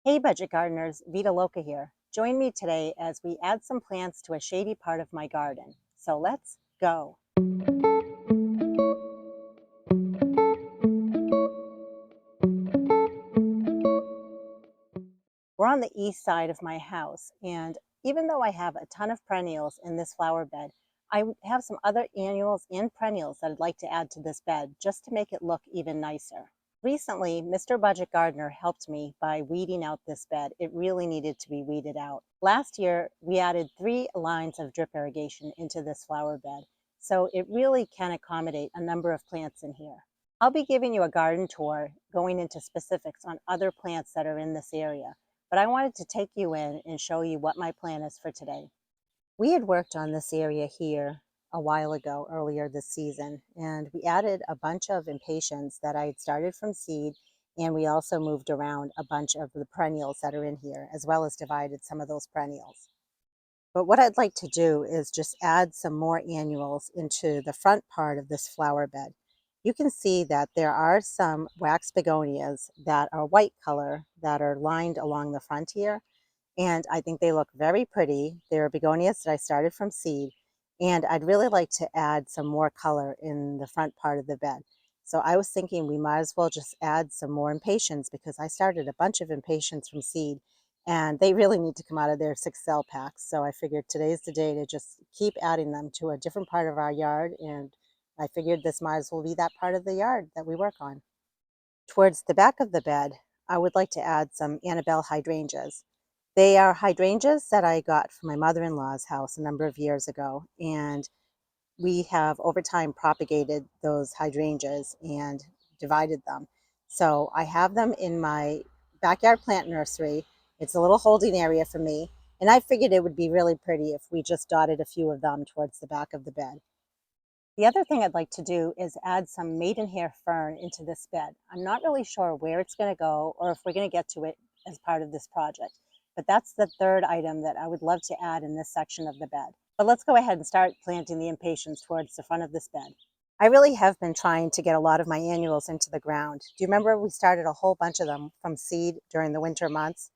Hey budget gardeners, Vita Loca here. Join me today as we add some plants to a shady part of my garden. So let's go. We're on the east side of my house, and even though I have a ton of perennials in this flower bed, I have some other annuals and perennials that I'd like to add to this bed just to make it look even nicer. Recently, Mr. Budget Gardener helped me by weeding out this bed. It really needed to be weeded out. Last year, we added 3 lines of drip irrigation into this flower bed, so it really can accommodate a number of plants in here. I'll be giving you a garden tour going into specifics on other plants that are in this area, but I wanted to take you in and show you what my plan is for today. We had worked on this area here a while ago, earlier this season, and we added a bunch of impatiens that I had started from seed, and we also moved around a bunch of the perennials that are in here, as well as divided some of those perennials. But what I'd like to do is just add some more annuals into the front part of this flower bed. You can see that there are some wax begonias that are white color that are lined along the front here, and I think they look very pretty. They're begonias that I started from seed, and I'd really like to add some more color in the front part of the bed. So I was thinking we might as well just add some more impatiens because I started a bunch of impatiens from seed, and they really need to come out of their 6 cell packs. So I figured today's the day to just keep adding them to a different part of our yard, and I figured this might as well be that part of the yard that we work on. Towards the back of the bed, I would like to add some Anabella Hydrangeas. They are hydrangeas that I got from my mother-in-law's house a number of years ago, and we have over time propagated those hydrangeas and divided them. So I have them in my backyard plant nursery. It's a little holding area for me, and I figured it would be really pretty if we just dotted a few of them towards the back of the bed. The other thing I'd like to do is add some maidenhair fern into this bed. I'm not really sure where it's going to go or if we're going to get to it as part of this project, but that's the third item that I would love to add in this section of the bed. But let's go ahead and start planting the impatiens towards the front of this bed. I really have been trying to get a lot of my annuals into the ground. Do you remember we started a whole bunch of them from seed during the winter months?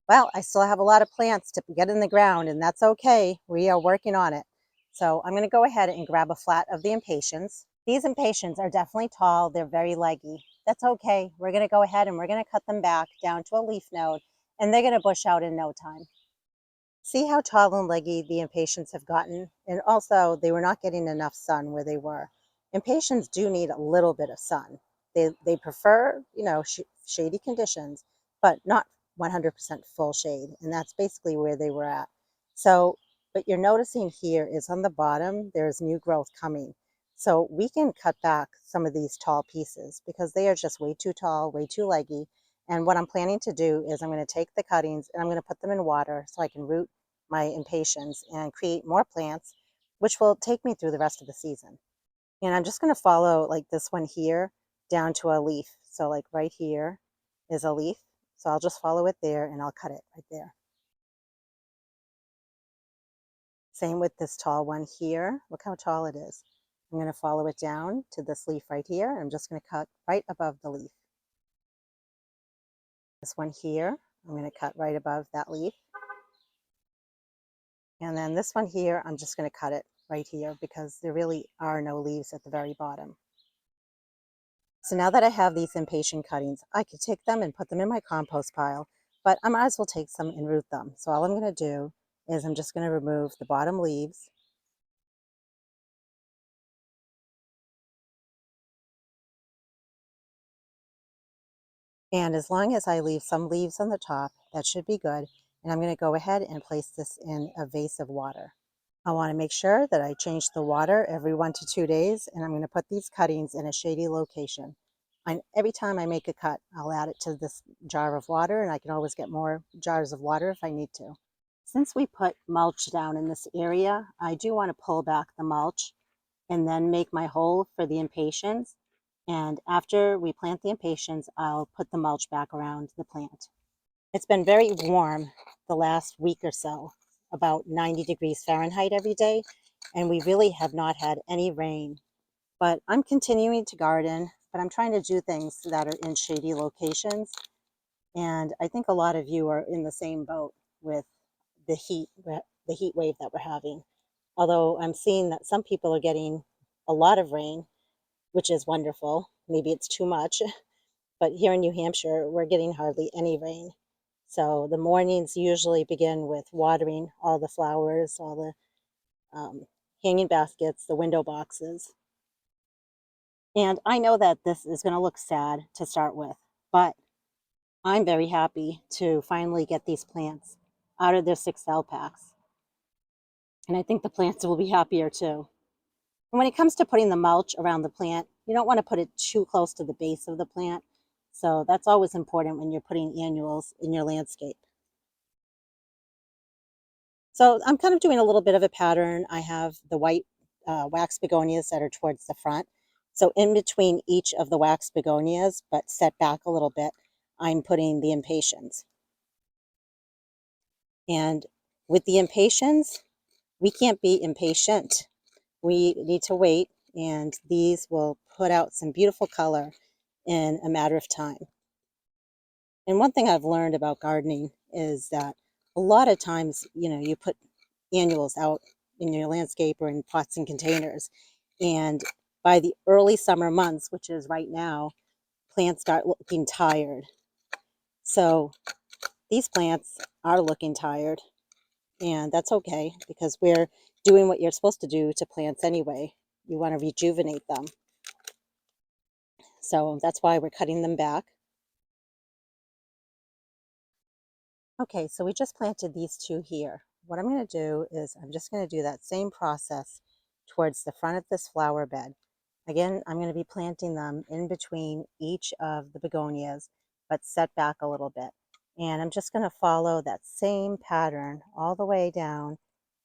Well, I still have a lot of plants to get in the ground, and that's okay. We are working on it. So I'm going to go ahead and grab a flat of the impatiens. These impatiens are definitely tall. They're very leggy. That's okay. We're going to go ahead and we're going to cut them back down to a leaf node, and they're going to bush out in no time. See how tall and leggy the impatiens have gotten? And also, they were not getting enough sun where they were. Impatiens do need a little bit of sun. They prefer, shady conditions, but not 100% full shade. And that's basically where they were at. So, what you're noticing here is on the bottom, there's new growth coming. So we can cut back some of these tall pieces because they are just way too tall, way too leggy. And what I'm planning to do is I'm going to take the cuttings and I'm going to put them in water so I can root my impatiens and create more plants, which will take me through the rest of the season. And I'm just going to follow like this one here down to a leaf. So like right here is a leaf. So I'll just follow it there and I'll cut it right there. Same with this tall one here. Look how tall it is. I'm going to follow it down to this leaf right here. I'm just going to cut right above the leaf. This one here, I'm going to cut right above that leaf. And then this one here, I'm just going to cut it right here because there really are no leaves at the very bottom. So now that I have these impatient cuttings, I could take them and put them in my compost pile, but I might as well take some and root them. So all I'm going to do is I'm just going to remove the bottom leaves. And as long as I leave some leaves on the top, that should be good. And I'm going to go ahead and place this in a vase of water. I want to make sure that I change the water every 1 to 2 days, and I'm going to put these cuttings in a shady location. Every time I make a cut, I'll add it to this jar of water, and I can always get more jars of water if I need to. Since we put mulch down in this area, I do want to pull back the mulch and then make my hole for the impatiens. And after we plant the impatiens, I'll put the mulch back around the plant. It's been very warm the last week or so, about 90 degrees Fahrenheit every day, and we really have not had any rain. But I'm continuing to garden, but I'm trying to do things that are in shady locations. And I think a lot of you are in the same boat with the heat wave that we're having. Although I'm seeing that some people are getting a lot of rain, which is wonderful. Maybe it's too much, but here in New Hampshire, we're getting hardly any rain. So the mornings usually begin with watering all the flowers, all the hanging baskets, the window boxes. And I know that this is going to look sad to start with, but I'm very happy to finally get these plants out of their 6 cell packs. And I think the plants will be happier too. And when it comes to putting the mulch around the plant, you don't want to put it too close to the base of the plant. So that's always important when you're putting annuals in your landscape. So I'm kind of doing a little bit of a pattern. I have the white wax begonias that are towards the front. So in between each of the wax begonias, but set back a little bit, I'm putting the impatiens. And with the impatiens, we can't be impatient. We need to wait, and these will put out some beautiful color in a matter of time. And one thing I've learned about gardening is that a lot of times, you put annuals out in your landscape or in pots and containers, and by the early summer months, which is right now, plants start looking tired. So these plants are looking tired, and that's okay because we're doing what you're supposed to do to plants anyway. You want to rejuvenate them. So that's why we're cutting them back. Okay, so we just planted these 2 here. What I'm going to do is I'm just going to do that same process towards the front of this flower bed. Again, I'm going to be planting them in between each of the begonias, but set back a little bit. And I'm just going to follow that same pattern all the way down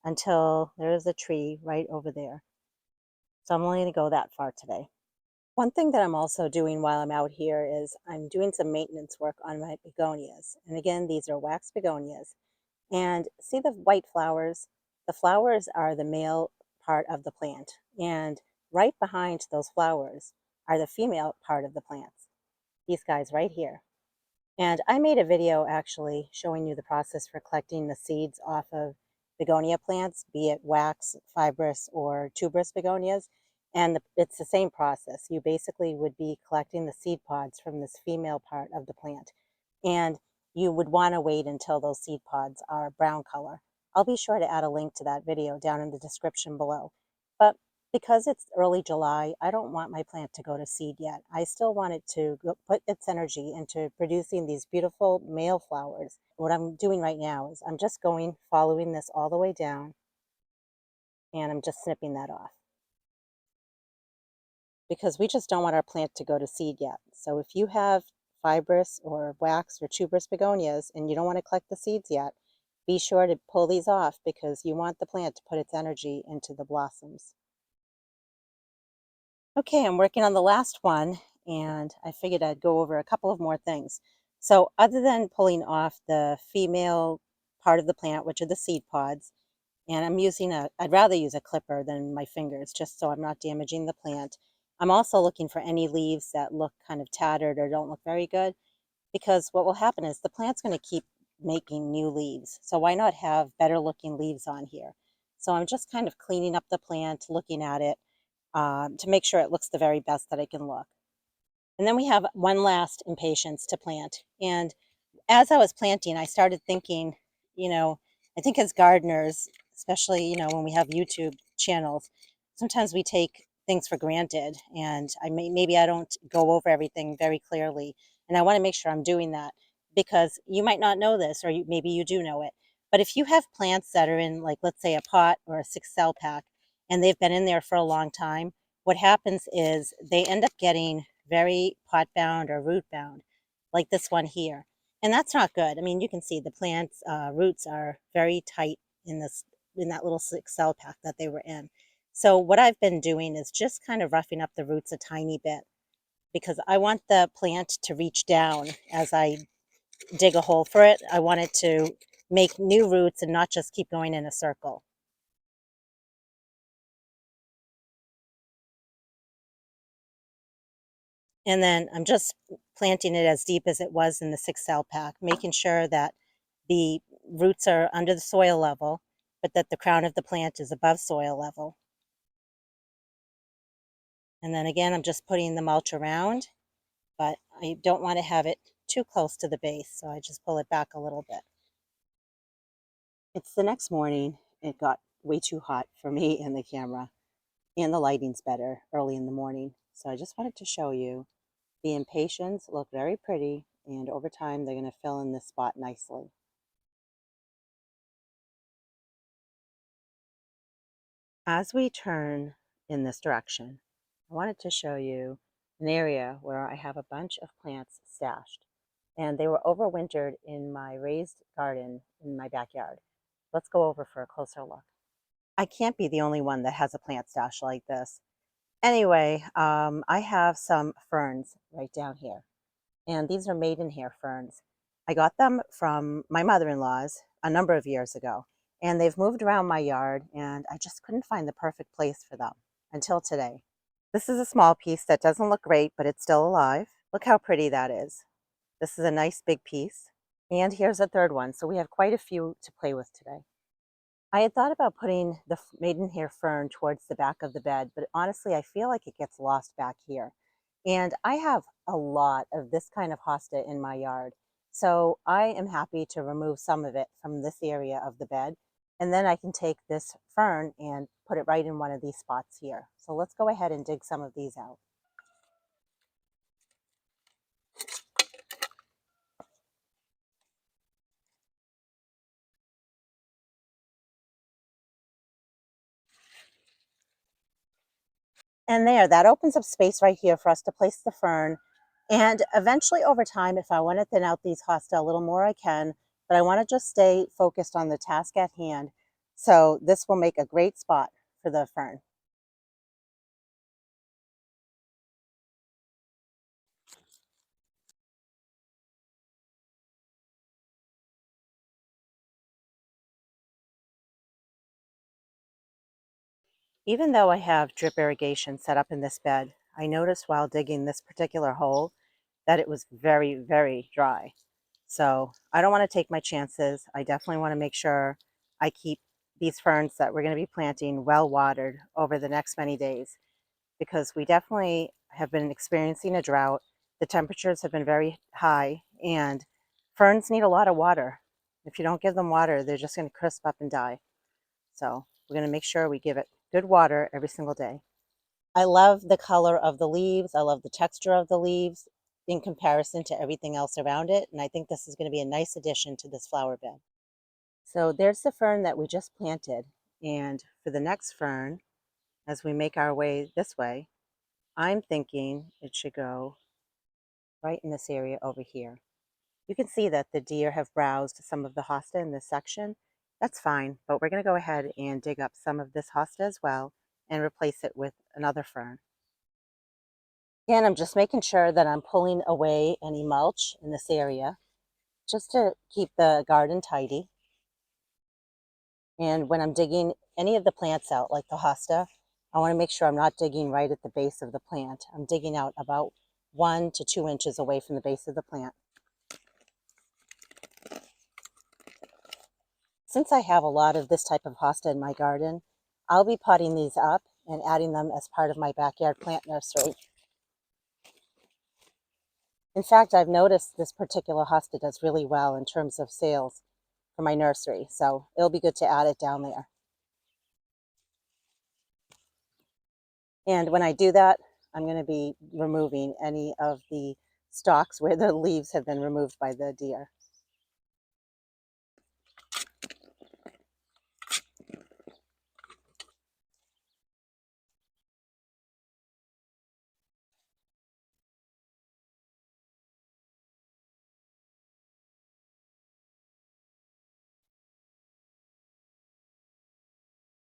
until there is a tree right over there. So I'm only going to go that far today. One thing that I'm also doing while I'm out here is I'm doing some maintenance work on my begonias. And again, these are wax begonias. And see the white flowers? The flowers are the male part of the plant. And right behind those flowers are the female part of the plants. These guys right here. And I made a video actually showing you the process for collecting the seeds off of begonia plants, be it wax, fibrous, or tuberous begonias. And it's the same process. You basically would be collecting the seed pods from this female part of the plant. And you would want to wait until those seed pods are brown color. I'll be sure to add a link to that video down in the description below. But because it's early July, I don't want my plant to go to seed yet. I still want it to put its energy into producing these beautiful male flowers. What I'm doing right now is I'm just following this all the way down, and I'm just snipping that off. Because we just don't want our plant to go to seed yet. So if you have fibrous or wax or tuberous begonias and you don't want to collect the seeds yet, be sure to pull these off because you want the plant to put its energy into the blossoms. Okay, I'm working on the last one, and I figured I'd go over a couple of more things. So other than pulling off the female part of the plant, which are the seed pods, and I'd rather use a clipper than my fingers, just so I'm not damaging the plant. I'm also looking for any leaves that look kind of tattered or don't look very good, because what will happen is the plant's going to keep making new leaves. So why not have better looking leaves on here? So I'm just kind of cleaning up the plant, looking at it, to make sure it looks the very best that it can look. And then we have one last impatiens to plant. And as I was planting, I started thinking, you know, I think as gardeners, especially, when we have YouTube channels, sometimes we take things for granted. And maybe I don't go over everything very clearly. And I want to make sure I'm doing that because you might not know this, or maybe you do know it. But if you have plants that are in, like, let's say a pot or a 6 cell pack, and they've been in there for a long time, what happens is they end up getting very pot bound or root bound, like this one here. And that's not good. I mean, you can see the plant's roots are very tight in that little 6 cell pack that they were in. So what I've been doing is just kind of roughing up the roots a tiny bit because I want the plant to reach down as I dig a hole for it. I want it to make new roots and not just keep going in a circle. And then I'm just planting it as deep as it was in the 6 cell pack, making sure that the roots are under the soil level, but that the crown of the plant is above soil level. And then again, I'm just putting the mulch around, but I don't want to have it too close to the base, so I just pull it back a little bit. It's the next morning. It got way too hot for me in the camera, and the lighting's better early in the morning. So I just wanted to show you the Impatiens look very pretty, and over time they're going to fill in this spot nicely. As we turn in this direction, I wanted to show you an area where I have a bunch of plants stashed, and they were overwintered in my raised garden in my backyard. Let's go over for a closer look. I can't be the only one that has a plant stash like this. Anyway, I have some ferns right down here, and these are maidenhair ferns. I got them from my mother-in-law's a number of years ago, and they've moved around my yard, and I just couldn't find the perfect place for them until today. This is a small piece that doesn't look great, but it's still alive. Look how pretty that is. This is a nice big piece. And here's a third one, so we have quite a few to play with today. I had thought about putting the maidenhair fern towards the back of the bed, but honestly, I feel like it gets lost back here. And I have a lot of this kind of hosta in my yard. So I am happy to remove some of it from this area of the bed. And then I can take this fern and put it right in one of these spots here. So let's go ahead and dig some of these out. And there, that opens up space right here for us to place the fern. And eventually over time, if I want to thin out these hosta a little more, I can, but I want to just stay focused on the task at hand. So this will make a great spot for the fern. Even though I have drip irrigation set up in this bed, I noticed while digging this particular hole that it was very, very dry. So I don't want to take my chances. I definitely want to make sure I keep these ferns that we're going to be planting well watered over the next many days, because we definitely have been experiencing a drought. The temperatures have been very high, and ferns need a lot of water. If you don't give them water, they're just going to crisp up and die. So we're going to make sure we give it good water every single day. I love the color of the leaves. I love the texture of the leaves in comparison to everything else around it. And I think this is going to be a nice addition to this flower bed. So there's the fern that we just planted. And for the next fern, as we make our way this way, I'm thinking it should go right in this area over here. You can see that the deer have browsed some of the hosta in this section. That's fine, but we're going to go ahead and dig up some of this hosta as well and replace it with another fern. Again, I'm just making sure that I'm pulling away any mulch in this area just to keep the garden tidy. And when I'm digging any of the plants out, like the hosta, I want to make sure I'm not digging right at the base of the plant. I'm digging out about 1 to 2 inches away from the base of the plant. Since I have a lot of this type of hosta in my garden, I'll be potting these up and adding them as part of my backyard plant nursery. In fact, I've noticed this particular hosta does really well in terms of sales for my nursery, so it'll be good to add it down there. And when I do that, I'm going to be removing any of the stalks where the leaves have been removed by the deer.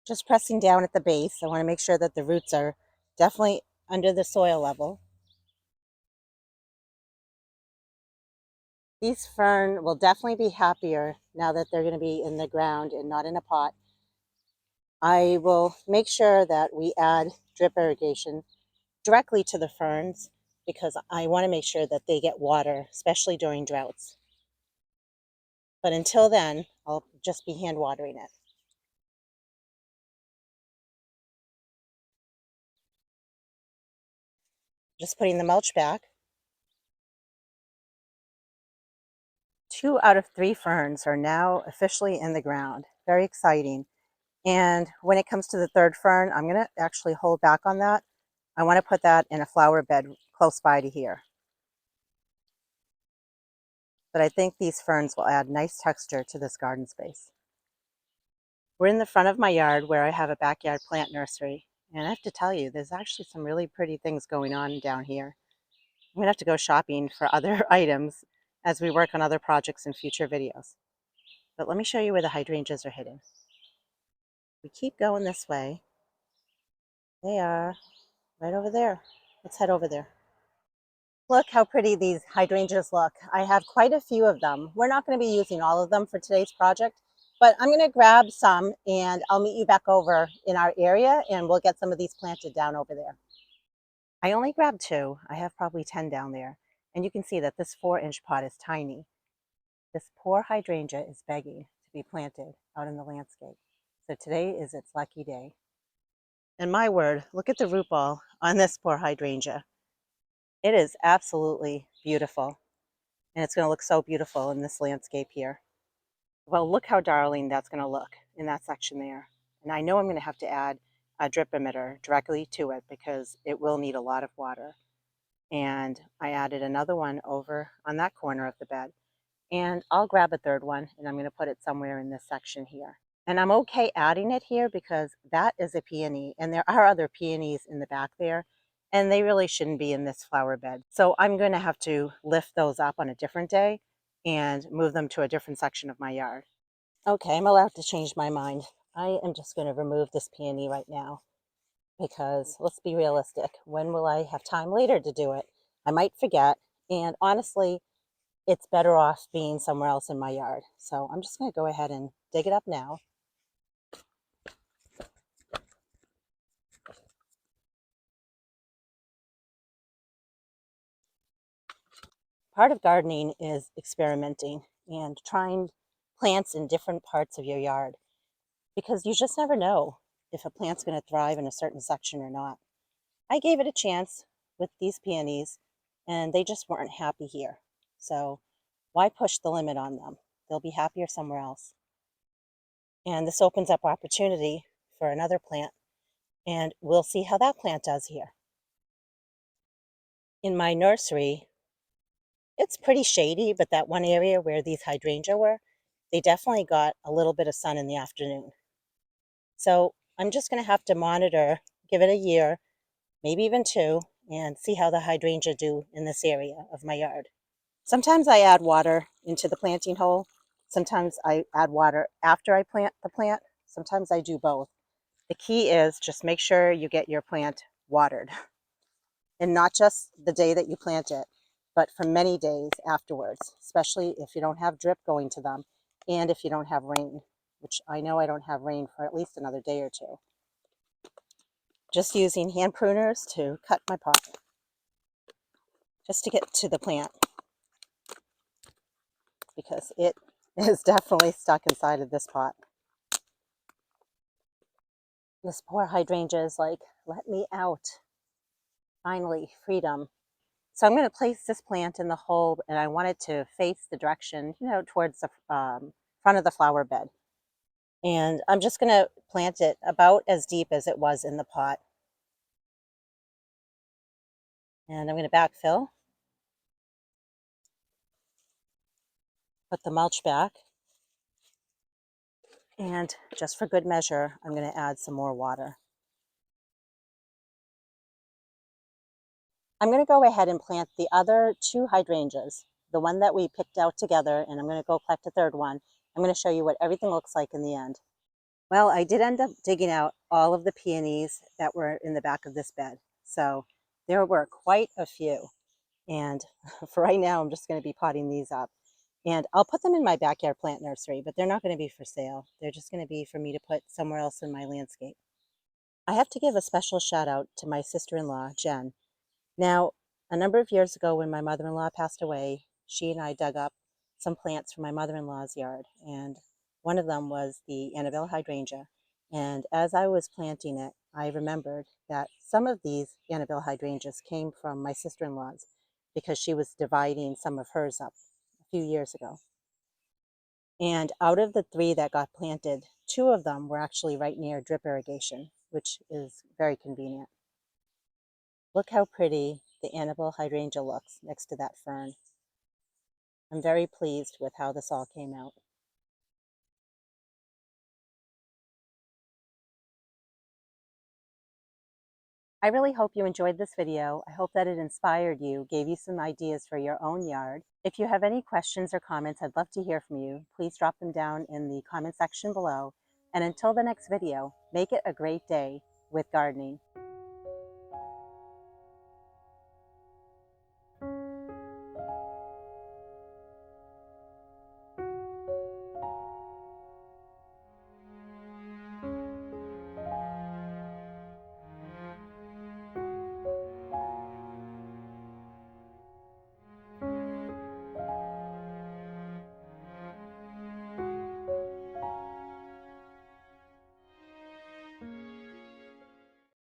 Just pressing down at the base. I want to make sure that the roots are definitely under the soil level. These fern will definitely be happier now that they're going to be in the ground and not in a pot. I will make sure that we add drip irrigation directly to the ferns because I want to make sure that they get water, especially during droughts. But until then, I'll just be hand watering it. Just putting the mulch back. 2 out of 3 ferns are now officially in the ground. Very exciting. And when it comes to the third fern, I'm going to actually hold back on that. I want to put that in a flower bed close by to here. But I think these ferns will add nice texture to this garden space. We're in the front of my yard where I have a backyard plant nursery. And I have to tell you, there's actually some really pretty things going on down here. I'm going to have to go shopping for other items as we work on other projects in future videos. But let me show you where the hydrangeas are hidden. We keep going this way. They are right over there. Let's head over there. Look how pretty these hydrangeas look. I have quite a few of them. We're not going to be using all of them for today's project, but I'm going to grab some and I'll meet you back over in our area and we'll get some of these planted down over there. I only grabbed 2. I have probably 10 down there. And you can see that this 4-inch pot is tiny. This poor hydrangea is begging to be planted out in the landscape. So today is its lucky day. And my word, look at the root ball on this poor hydrangea. It is absolutely beautiful. And it's going to look so beautiful in this landscape here. Well, look how darling that's going to look in that section there. And I know I'm going to have to add a drip emitter directly to it because it will need a lot of water. And I added another one over on that corner of the bed. And I'll grab a third one and I'm going to put it somewhere in this section here. And I'm okay adding it here because that is a peony and there are other peonies in the back there and they really shouldn't be in this flower bed. So I'm going to have to lift those up on a different day and move them to a different section of my yard. Okay, I'm allowed to change my mind. I am just going to remove this peony right now because let's be realistic. When will I have time later to do it? I might forget. And honestly, it's better off being somewhere else in my yard. So I'm just going to go ahead and dig it up now. Part of gardening is experimenting and trying plants in different parts of your yard because you just never know if a plant's going to thrive in a certain section or not. I gave it a chance with these peonies and they just weren't happy here. So why push the limit on them? They'll be happier somewhere else. And this opens up opportunity for another plant and we'll see how that plant does here. In my nursery, it's pretty shady, but that one area where these hydrangea were, they definitely got a little bit of sun in the afternoon. So I'm just going to have to monitor, give it a year, maybe even 2, and see how the hydrangea do in this area of my yard. Sometimes I add water into the planting hole. Sometimes I add water after I plant the plant. Sometimes I do both. The key is just make sure you get your plant watered. And not just the day that you plant it, but for many days afterwards, especially if you don't have drip going to them and if you don't have rain, which I know I don't have rain for at least another day or 2. Just using hand pruners to cut my pot, just to get to the plant, because it is definitely stuck inside of this pot. This poor hydrangea is like, let me out. Finally, freedom. So I'm going to place this plant in the hole and I want it to face the direction, towards the front of the flower bed. And I'm just going to plant it about as deep as it was in the pot. And I'm going to backfill, put the mulch back, and just for good measure, I'm going to add some more water. I'm going to go ahead and plant the other 2 hydrangeas, the one that we picked out together, and I'm going to go collect a third one. I'm going to show you what everything looks like in the end. Well, I did end up digging out all of the peonies that were in the back of this bed. So there were quite a few. And for right now, I'm just going to be potting these up. And I'll put them in my backyard plant nursery, but they're not going to be for sale. They're just going to be for me to put somewhere else in my landscape. I have to give a special shout out to my sister-in-law, Jen. Now, A number of years ago when my mother-in-law passed away, she and I dug up some plants from my mother-in-law's yard, and one of them was the Anabella Hydrangea. And as I was planting it, I remembered that some of these Anabella Hydrangeas came from my sister-in-law's because she was dividing some of hers up a few years ago. And out of the 3 that got planted, 2 of them were actually right near drip irrigation, which is very convenient. Look how pretty the Anabella Hydrangea looks next to that fern. I'm very pleased with how this all came out. I really hope you enjoyed this video. I hope that it inspired you, gave you some ideas for your own yard. If you have any questions or comments, I'd love to hear from you. Please drop them down in the comment section below. And until the next video, make it a great day with gardening.